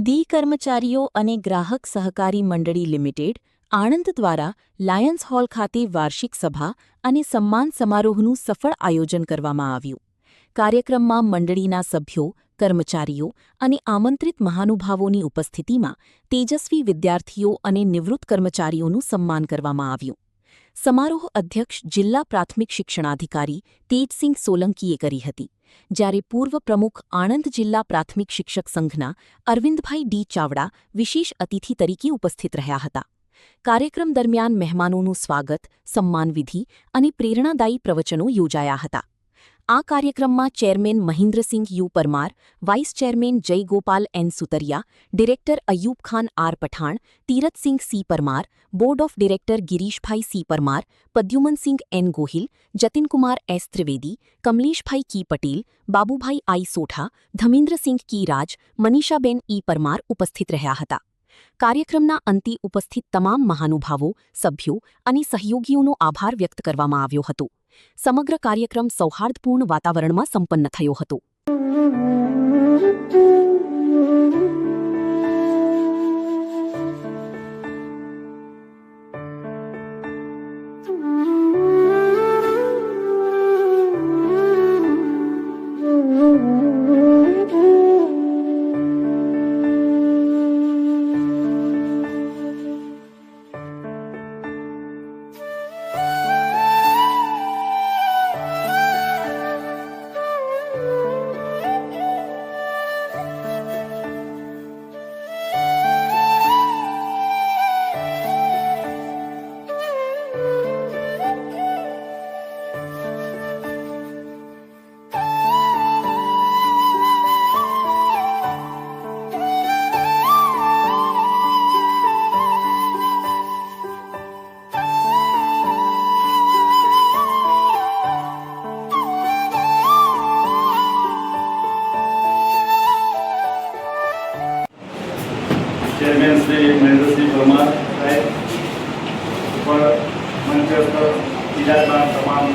દી કર્મચારીઓ અને ગ્રાહક સહકારી મંડળી લિમિટેડ આણંદ દ્વારા લાયન્સ હોલ ખાતે વાર્ષિક સભા અને સન્માન સમારોહનું સફળ આયોજન કરવામાં આવ્યું. કાર્યક્રમમાં મંડળીના સભ્યો, કર્મચારીઓ અને આમંત્રિત મહાનુભાવોની ઉપસ્થિતિમાં તેજસ્વી વિદ્યાર્થીઓ અને નિવૃત્ત કર્મચારીઓનું સન્માન કરવામાં આવ્યું. સમારોહ અધ્યક્ષ જિલ્લા પ્રાથમિક શિક્ષણાધિકારી તેજસિંહ સોલંકીએ કરી હતી, જ્યારે પૂર્વ પ્રમુખ આણંદ જિલ્લા પ્રાથમિક શિક્ષક સંઘના અરવિંદભાઈ ડી ચાવડા વિશેષ અતિથિ તરીકે ઉપસ્થિત રહ્યા હતા. કાર્યક્રમ દરમિયાન મહેમાનોનું સ્વાગત, સન્માનવિધિ અને પ્રેરણાદાયી પ્રવચનો યોજાયા હતા. આ કાર્યક્રમમાં chairman Mahindrasinh U Parmar, vice chairman Jaygopal N Sutariya, director Ayyub Khan R Pathan, Tirathsinh C Parmar, board of director Girishbhai C Parmar, Padyumansinh N Gohil, Jatinkumar S Trivedi, Kamleshbhai K Patel, Babubhai I Sotha, Dhamendrasinh K Raj, Manishaben E Parmar ઉપસ્થિત રહ્યા હતા. કાર્યક્રમના અંતે ઉપસ્થિત તમામ મહાનુભાવો, સભ્યો અને સહયોગીઓનો આભાર વ્યક્ત કરવામાં આવ્યો હતો. સમગ્ર કાર્યક્રમ સૌહાર્દપૂર્ણ વાતાવરણમાં સંપન્ન થયો હતો. चेयरमैन श्री महेंद्रसिंह परमार साहेब पर मंच पर विराजमान तमाम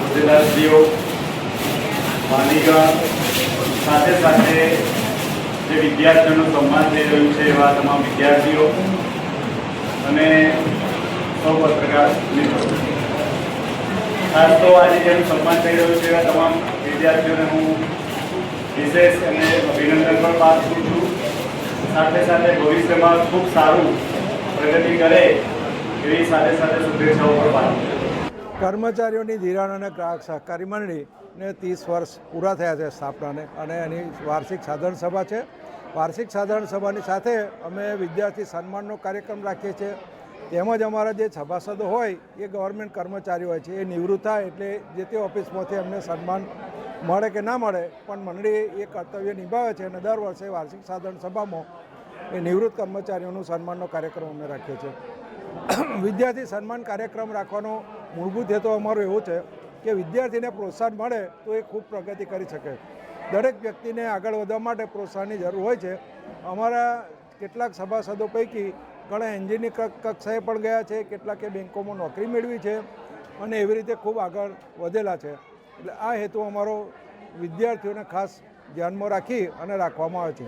होद्देदारश्रीओ, वालीगण, साथे साथे जे विद्यार्थीओનું સન્માન થઈ રહ્યું છે એવા તમામ વિદ્યાર્થીઓ અને સૌ પત્રકાર મિત્રો, ખાસ તો આજે જેનું સન્માન થઈ રહ્યું છે એવા તમામ વિદ્યાર્થીઓને હું વિશેષ અને અભિનંદન પણ પાઠવું છું. સાથે સાથે ભવિષ્યમાં ખૂબ સારું પ્રગતિ કરે એવી સાથે સાથે શુભેચ્છાઓ પણ પાઠવું. કર્મચારીઓની ધિરાણ અને ગ્રાહક સહકારી મંડળીને 30 વર્ષ પૂરા થયા છે સ્થાપનાને, અને એની વાર્ષિક સાધારણ સભા છે. વાર્ષિક સાધારણ સભાની સાથે અમે વિદ્યાર્થી સન્માનનો કાર્યક્રમ રાખીએ છીએ. તેમજ અમારા જે સભાસદો હોય એ ગવર્મેન્ટ કર્મચારી હોય છે, એ નિવૃત્ત થાય એટલે જે તે ઓફિસમાંથી એમને સન્માન મળે કે ના મળે, પણ મંડળી એ કર્તવ્ય નિભાવે છે અને દર વર્ષે વાર્ષિક સાધારણ સભામાં એ નિવૃત્ત કર્મચારીઓનું સન્માનનો કાર્યક્રમ અમે રાખીએ છીએ. વિદ્યાર્થી સન્માન કાર્યક્રમ રાખવાનો મૂળભૂત હેતુ અમારો એવો છે કે વિદ્યાર્થીને પ્રોત્સાહન મળે તો એ ખૂબ પ્રગતિ કરી શકે. દરેક વ્યક્તિને આગળ વધવા માટે પ્રોત્સાહનની જરૂર હોય છે. અમારા કેટલાક સભાસદો પૈકી ઘણા એન્જિનિયર કક્ષાએ પણ ગયા છે, કેટલાકે બેંકોમાં નોકરી મેળવી છે અને એવી રીતે ખૂબ આગળ વધેલા છે. એટલે આ હેતુ અમારો વિદ્યાર્થીઓને ખાસ ધ્યાનમાં રાખી અને રાખવામાં આવે છે.